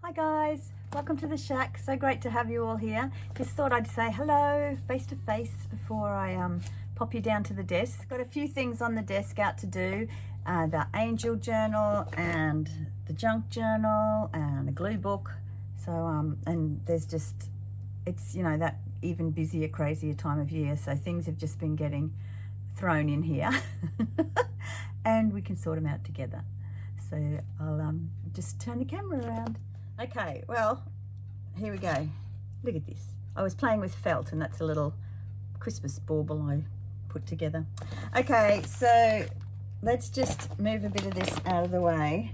Hi guys, welcome to the shack. So great to have you all here. Just thought I'd say hello face to face before I pop you down to the desk. Got a few things on the desk out to do. The angel journal and the junk journal and a glue book. So and there's just, it's, you know, that even busier, crazier time of year. So things have just been getting thrown in here and we can sort them out together. So I'll just turn the camera around. Okay, well, here we go. Look at this. I was playing with felt, and that's a little Christmas bauble I put together. Okay, so let's just move a bit of this out of the way.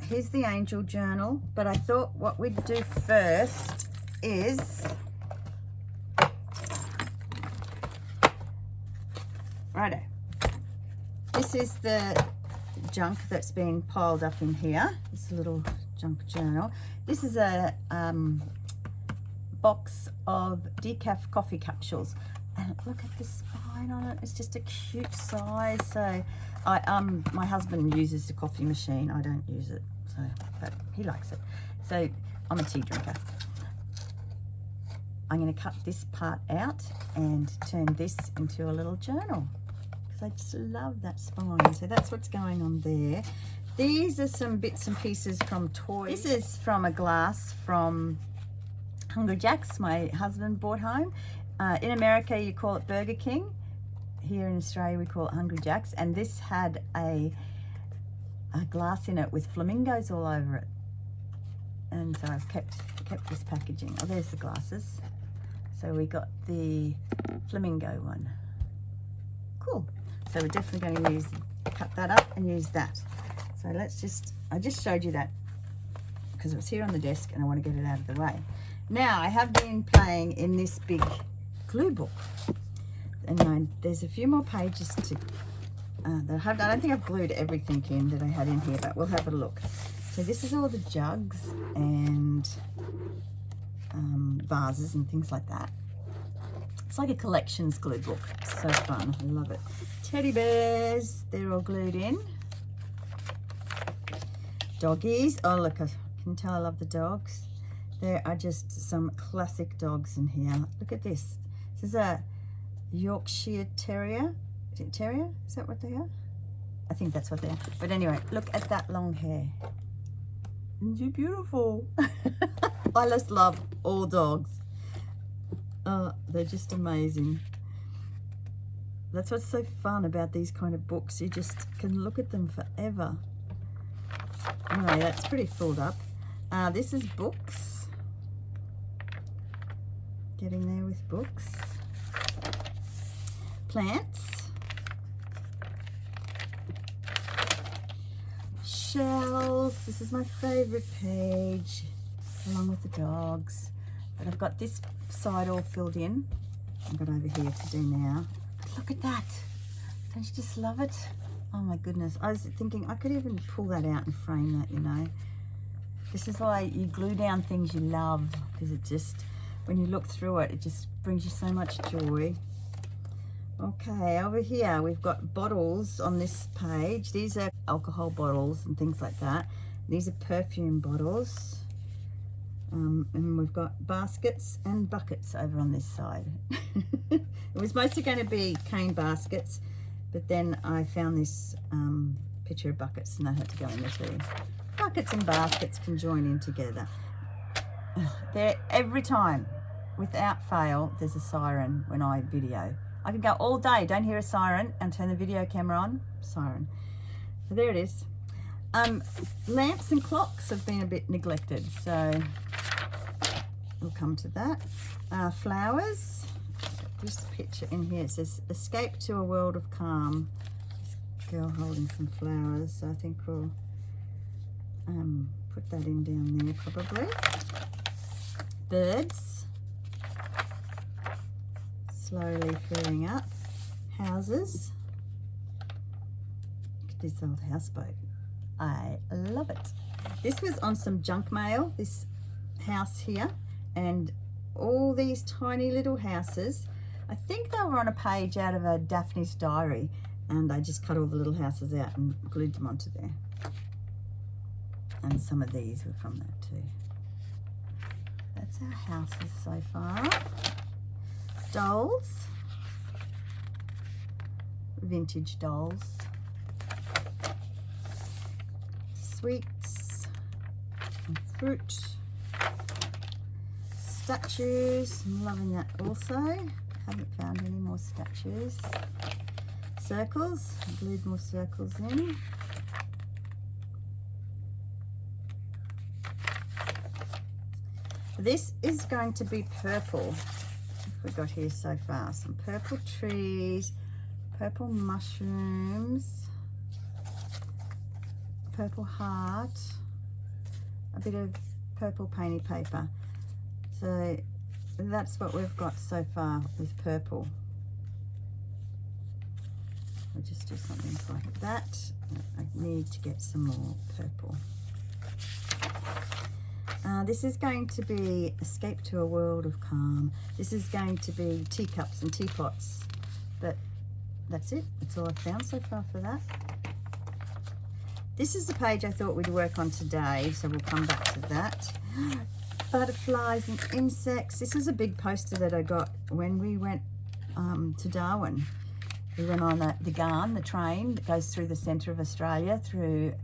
Here's the angel journal, but I thought what we'd do first is, righto, this is the junk that's been piled up in here. This little junk journal. This is a box of decaf coffee capsules, and look at the spine on it. It's just a cute size. So my husband uses the coffee machine. I don't use it, so but he likes it. So I'm a tea drinker. I'm going to cut this part out and turn this into a little journal. I just love that spine. So that's what's going on there. These are some bits and pieces from toys. This is from a glass from Hungry Jack's my husband brought home. In America you call it Burger King. Here in Australia we call it Hungry Jack's, and this had a glass in it with flamingos all over it. And so I've kept this packaging. Oh, there's the glasses. So we got the flamingo one. Cool. So we're definitely going to cut that up and use that. So I just showed you that because it was here on the desk and I want to get it out of the way. Now I have been playing in this big glue book, and there's a few more pages to, I don't think I've glued everything in that I had in here, but we'll have a look. So this is all the jugs and vases and things like that. It's like a collections glue book. It's so fun. I love it. Teddy bears, they're all glued in. Doggies. Oh, look, I can tell I love the dogs. There are just some classic dogs in here. Look at this. This is a Yorkshire Terrier. Is it terrier? Is that what they are? I think that's what they are. But anyway, look at that long hair. Isn't she beautiful? I just love all dogs. Oh, they're just amazing. That's what's so fun about these kind of books. You just can look at them forever. Anyway, that's pretty filled up. This is books. Getting there with books. Plants. Shells. This is my favorite page, along with the dogs. But I've got this side all filled in. I've got over here to do now. Look at that. Don't you just love it? Oh my goodness. I was thinking I could even pull that out and frame that, you know. This is why you glue down things you love, because it just, when you look through it, it just brings you so much joy. Okay, over here we've got bottles on this page. These are alcohol bottles and things like that. These are perfume bottles. And we've got baskets and buckets over on this side. It was mostly going to be cane baskets, but then I found this picture of buckets and they had to go in there too. Buckets and baskets can join in together. There, every time, without fail, there's a siren when I video. I can go all day, don't hear a siren, and turn the video camera on, siren. So there it is. Lamps and clocks have been a bit neglected, so we'll come to that. Flowers. This picture in here, it says escape to a world of calm. This girl holding some flowers, so I think we'll put that in down there probably. Birds. Slowly filling up. Houses. Look at this old houseboat. I love it. This was on some junk mail, this house here, and all these tiny little houses. I think they were on a page out of a Daphne's diary, and I just cut all the little houses out and glued them onto there. And some of these were from that too. That's our houses so far. Dolls. Vintage dolls. Sweets and fruit. Statues. I'm loving that also. Haven't found any more statues. Circles. I glued more circles in. This is going to be purple. What have we got here so far? Some purple trees, purple mushrooms, purple heart, a bit of purple painty paper. So that's what we've got so far with purple. We'll just do something like that. I need to get some more purple. This is going to be Escape to a World of Calm. This is going to be teacups and teapots. But that's it. That's all I've found so far for that. This is the page I thought we'd work on today, so we'll come back to that. Butterflies and insects. This is a big poster that I got when we went to Darwin. We went on the train that goes through the centre of Australia, through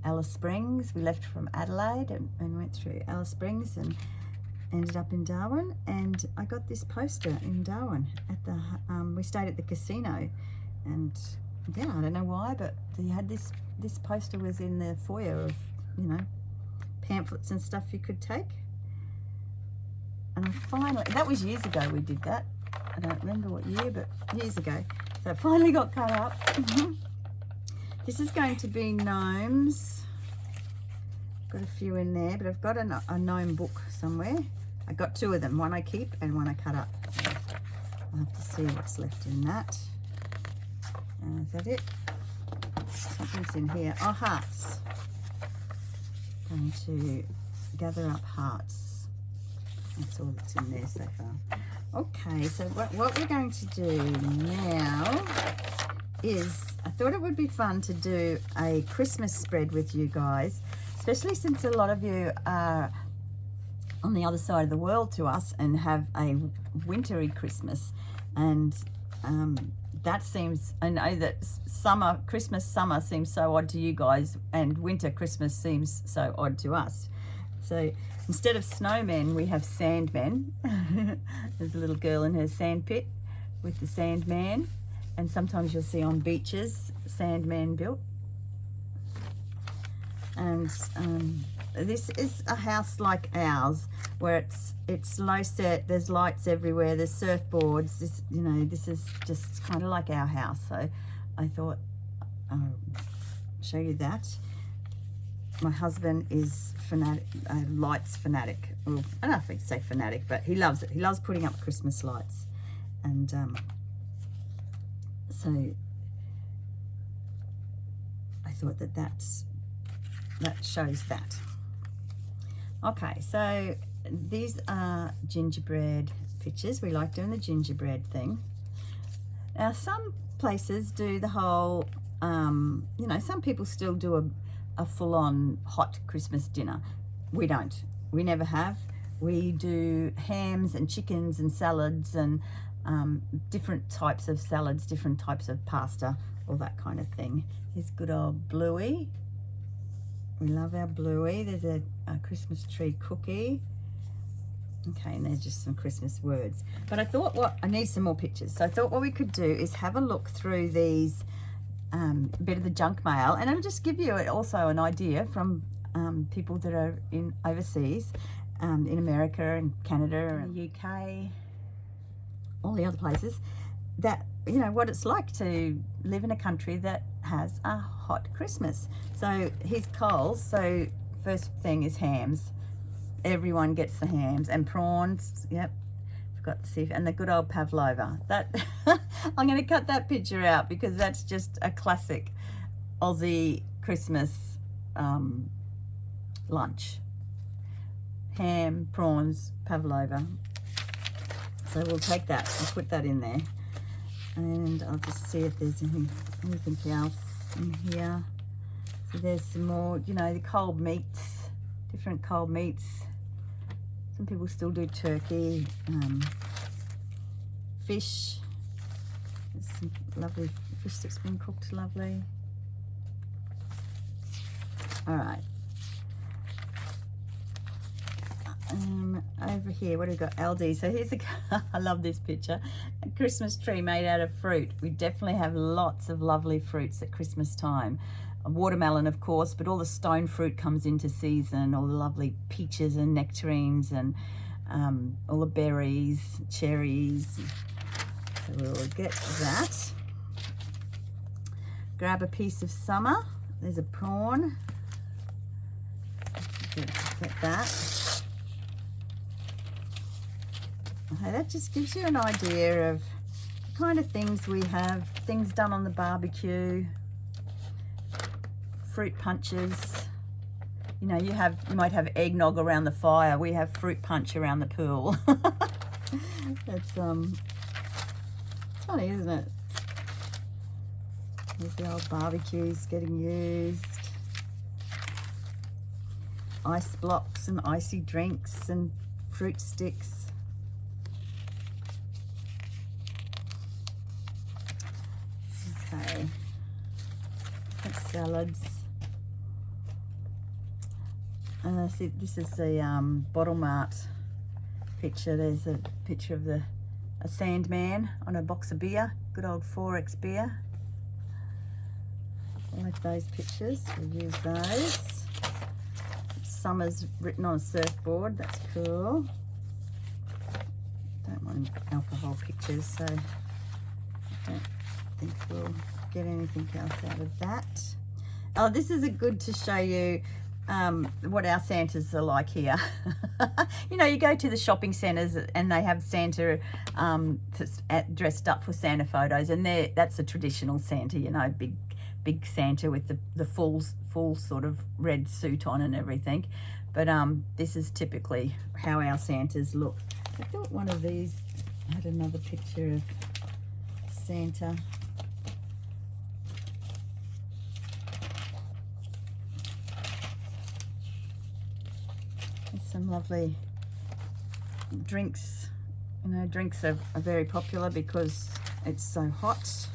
Alice Springs. We left from Adelaide and went through Alice Springs and ended up in Darwin. And I got this poster in Darwin at the, we stayed at the casino. And yeah, I don't know why, but they had this poster was in the foyer of, you know, pamphlets and stuff you could take. And I finally, that was years ago we did that. I don't remember what year, but years ago. So I finally got cut up. This is going to be gnomes. Got a few in there, but I've got a gnome book somewhere. I got two of them, one I keep and one I cut up. I'll have to see what's left in that. Is that it? Something's in here. Oh, hearts. Going to gather up hearts. That's all that's in there so far. Okay, so what we're going to do now is, I thought it would be fun to do a Christmas spread with you guys, especially since a lot of you are on the other side of the world to us and have a wintry Christmas. And that seems, I know that Christmas summer seems so odd to you guys, and winter Christmas seems so odd to us. So instead of snowmen, we have sandmen. There's a little girl in her sand pit with the sandman. And sometimes you'll see on beaches, sandman built. And this is a house like ours, where it's low set, there's lights everywhere, there's surfboards. This, you know, this is just kind of like our house. So I thought I'll show you that. My husband is lights fanatic. Well, I don't know if I can say fanatic, but he loves it. He loves putting up Christmas lights. And so I thought that shows that. Okay, so these are gingerbread pictures. We like doing the gingerbread thing. Now, some places do the whole, you know, some people still do a full-on hot Christmas dinner. We don't. We never have. We do hams and chickens and salads and different types of salads, different types of pasta, all that kind of thing. Here's good old Bluey. We love our Bluey. There's a Christmas tree cookie. Okay, and there's just some Christmas words. But I thought I need some more pictures. So I thought what we could do is have a look through these, bit of the junk mail, and I'll just give you also an idea from people that are in overseas, in America and Canada and the UK, all the other places, that, you know, what it's like to live in a country that has a hot Christmas. So here's Coles. So first thing is hams. Everyone gets the hams and prawns. Yep, forgot to see, and the good old pavlova. That I'm going to cut that picture out because that's just a classic Aussie Christmas lunch. Ham, prawns, pavlova. So we'll take that and put that in there, and I'll just see if there's anything else in here. So there's some more, you know, the cold meats. different cold meats. Some people still do turkey, fish. There's some lovely fish that's been cooked lovely. All right. Over here, what do we got? Aldi. So here's I love this picture. A Christmas tree made out of fruit. We definitely have lots of lovely fruits at Christmas time. A watermelon, of course, but all the stone fruit comes into season. All the lovely peaches and nectarines and all the berries, cherries. So we'll get that. Grab a piece of summer. There's a prawn. Get that. Okay, that just gives you an idea of the kind of things we have. Things done on the barbecue, fruit punches. You know, you might have eggnog around the fire. We have fruit punch around the pool. That's funny, isn't it? There's the old barbecues getting used. Ice blocks and icy drinks and fruit sticks. Okay, salads. See, this is the Bottle Mart picture. There's a picture of a Sandman on a box of beer, good old 4X beer. I like those pictures, we'll use those. Summer's written on a surfboard, that's cool. Don't want alcohol pictures, so I don't think we'll get anything else out of that. Oh, this is a good to show you what our Santas are like here. You know, you go to the shopping centres and they have Santa dressed up for Santa photos, and that's a traditional Santa, you know, big Santa with the full sort of red suit on and everything. But this is typically how our Santas look. I thought one of these had another picture of Santa. There's some lovely drinks. You know, drinks are very popular because it's so hot.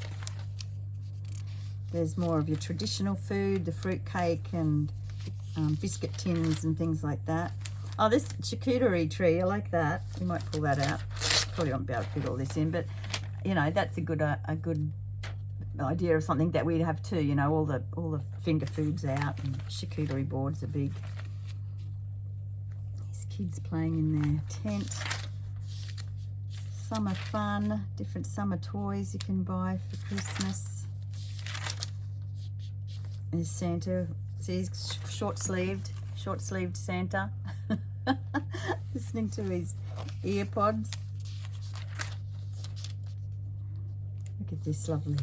There's more of your traditional food, the fruit cake and biscuit tins and things like that. Oh, this charcuterie tree, I like that. You might pull that out. Probably won't be able to fit all this in, but you know, that's a good idea of something that we'd have too. You know, all the finger foods out, and charcuterie boards are big. These kids playing in their tent. Summer fun, different summer toys you can buy for Christmas. There's Santa. See, he's short-sleeved Santa. Listening to his ear pods. Look at this lovely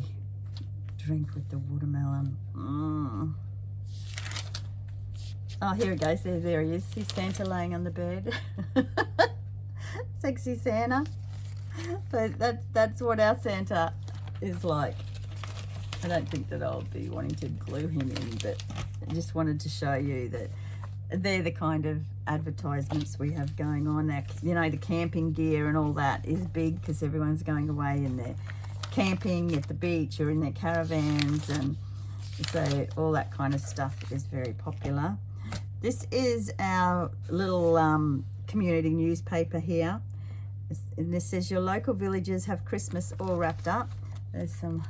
drink with the watermelon. Oh, here he goes. There he is. He's Santa laying on the bed. Sexy Santa. So that's what our Santa is like. I don't think that I'll be wanting to glue him in, but I just wanted to show you that they're the kind of advertisements we have going on. That, you know, the camping gear and all that is big because everyone's going away and they're camping at the beach or in their caravans, and so all that kind of stuff is very popular. This is our little community newspaper here, and this says your local villages have Christmas all wrapped up. There's some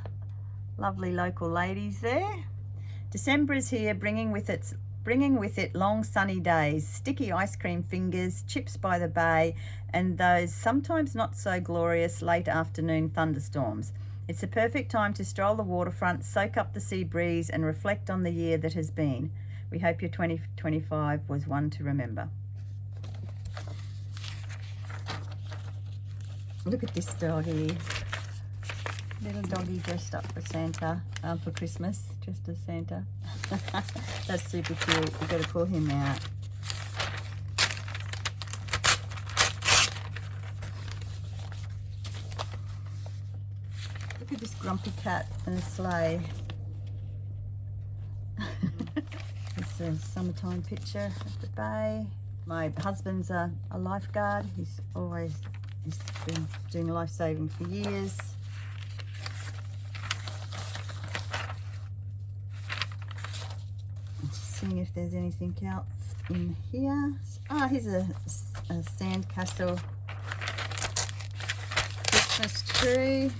lovely local ladies there. December is here, bringing with it long sunny days, sticky ice cream fingers, chips by the bay, and those sometimes not so glorious late afternoon thunderstorms. It's a perfect time to stroll the waterfront, soak up the sea breeze, and reflect on the year that has been. We hope your 2025 was one to remember. Look at this doggy. Little doggy dressed up for Santa, for Christmas, just as Santa. That's super cute. We've got to pull him out. Look at this grumpy cat in a sleigh. He's It's a summertime picture of the bay. My husband's a lifeguard. He's been doing lifesaving for years. I'm just seeing if there's anything else in here. Ah, here's a sandcastle Christmas tree.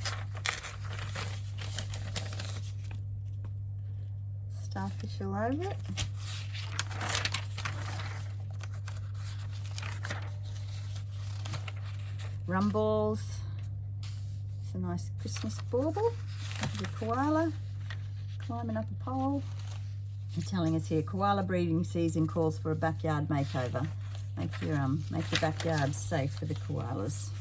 Starfish all over it. Rumballs. It's a nice Christmas bauble. The koala climbing up a pole. They're telling us here, koala breeding season calls for a backyard makeover. Make your backyard safe for the koalas.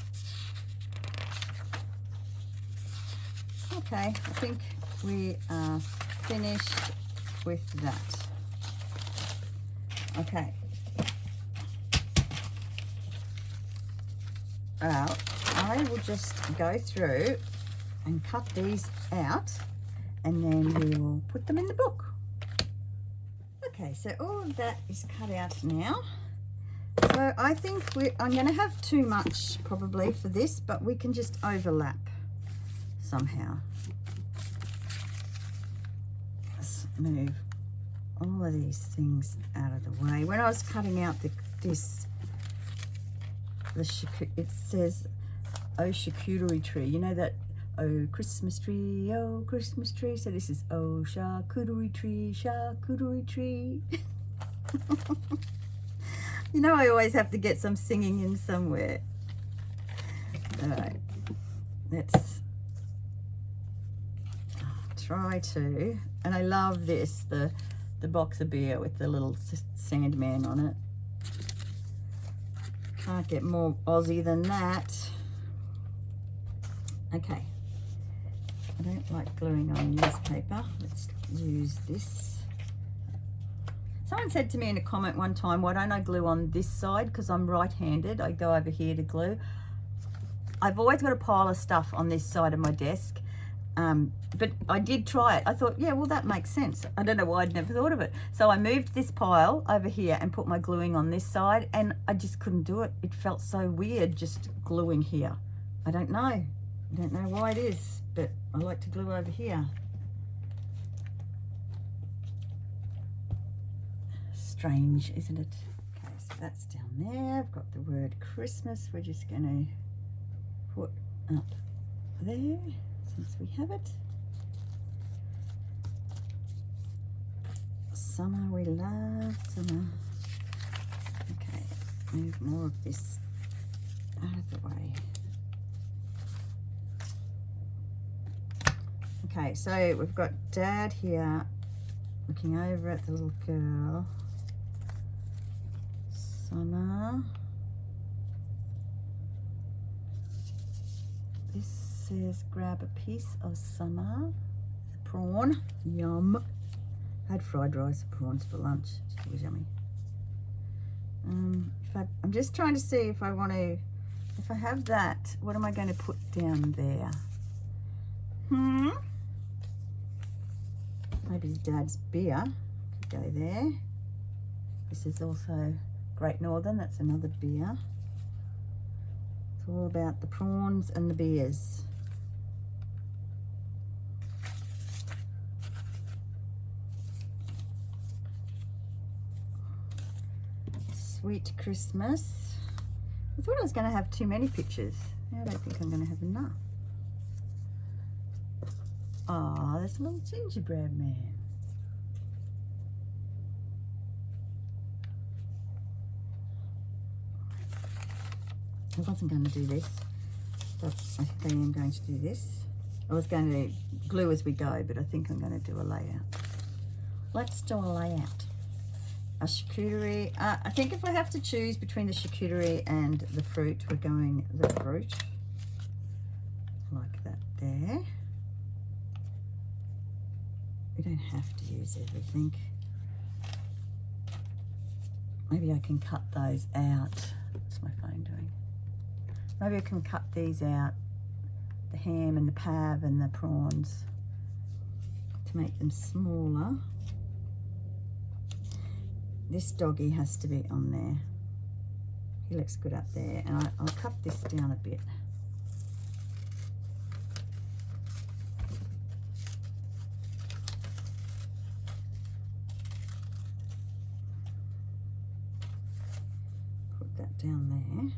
Okay, I think we are finished with that. Okay. Well, I will just go through and cut these out, and then we will put them in the book. Okay, so all of that is cut out now. So I think I'm going to have too much probably for this, but we can just overlap somehow. Let's move all of these things out of the way. When I was cutting out it says, oh charcuterie tree. You know that, oh Christmas tree, oh Christmas tree. So this is, oh charcuterie tree, charcuterie tree. You know I always have to get some singing in somewhere. All right, let's try to. And I love this, the box of beer with the little Sandman on it. Can't get more Aussie than that. Okay. I don't like gluing on newspaper. Let's use this. Someone said to me in a comment one time, why don't I glue on this side? Because I'm right-handed. I go over here to glue. I've always got a pile of stuff on this side of my desk. But I did try it. I thought, yeah, well, that makes sense. I don't know why I'd never thought of it. So I moved this pile over here and put my gluing on this side, and I just couldn't do it. It felt so weird just gluing here. I don't know. I don't know why it is, but I like to glue over here. Strange, isn't it? Okay, so that's down there. I've got the word Christmas. We're just going to put up there since we have it. Summer, we love summer. Okay, move more of this out of the way. Okay, so we've got Dad here looking over at the little girl. Summer. This says grab a piece of summer. The prawn, yum. I had fried rice and prawns for lunch. It was yummy. I'm just trying to see if I want to, if I have that, what am I going to put down there? Maybe Dad's beer could go there. This is also Great Northern, that's another beer. It's all about the prawns and the beers. Sweet Christmas. I thought I was going to have too many pictures. I don't think I'm going to have enough. Oh, there's a little gingerbread man. I wasn't going to do this, but I think I am going to do this. I was going to glue as we go, but I think I'm going to do a layout. Let's do a layout. A charcuterie. I think if I have to choose between the charcuterie and the fruit, we're going the fruit. Like that there. We don't have to use everything. Maybe I can cut those out. What's my phone doing? Maybe I can cut these out. The ham and the pav and the prawns to make them smaller. this doggy has to be on there. He looks good up there, and I'll cut this down a bit. Put that down there.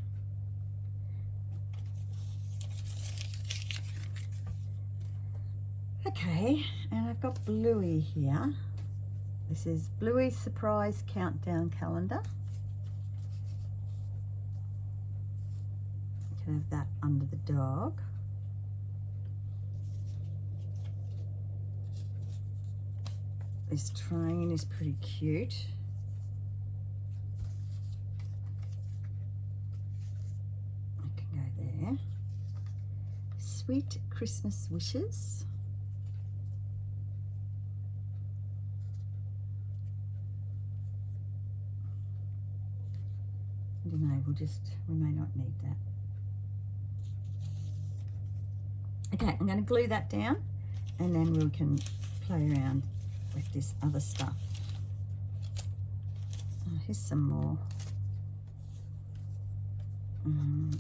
Okay, and I've got Bluey here. This is Bluey's Surprise Countdown Calendar. You can have that under the dog. This train is pretty cute. I can go there. Sweet Christmas Wishes. I don't know, we may not need that. Okay, I'm going to glue that down, and then we can play around with this other stuff. Oh, here's some more.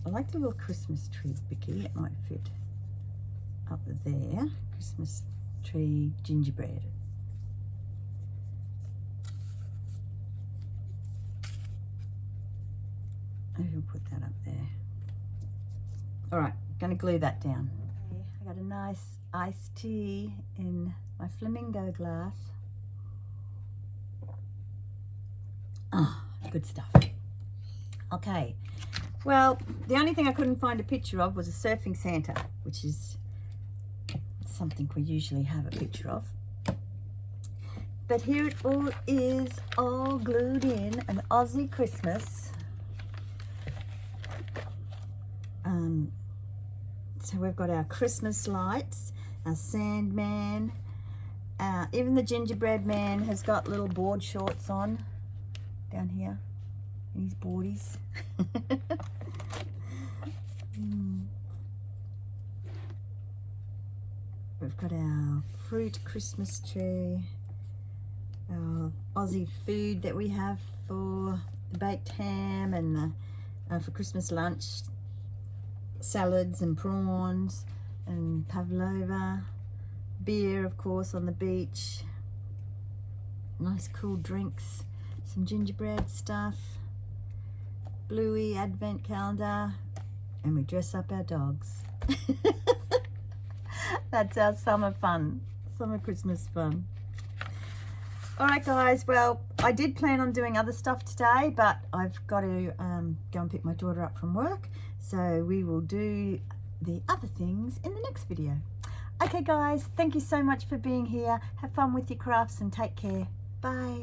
I like the little Christmas tree, Vicky. It might fit up there. Christmas tree gingerbread. Maybe we'll put that up there. All right, going to glue that down. Okay, I got a nice iced tea in my flamingo glass. Ah, good stuff. Okay, well, the only thing I couldn't find a picture of was a surfing Santa, which is something we usually have a picture of. But here it all is, all glued in, an Aussie Christmas. So we've got our Christmas lights, our Sandman, even the gingerbread man has got little board shorts on down here in his boardies. We've got our fruit Christmas tree, our Aussie food that we have for the baked ham and the, for Christmas lunch, salads and prawns and pavlova, beer of course on the beach, nice cool drinks, some gingerbread stuff, Bluey advent calendar, and we dress up our dogs. That's our summer fun, summer Christmas fun. All right guys, well, I did plan on doing other stuff today, but I've got to go and pick my daughter up from work. So we will do the other things in the next video. Okay guys, thank you so much for being here. Have fun with your crafts and take care. Bye.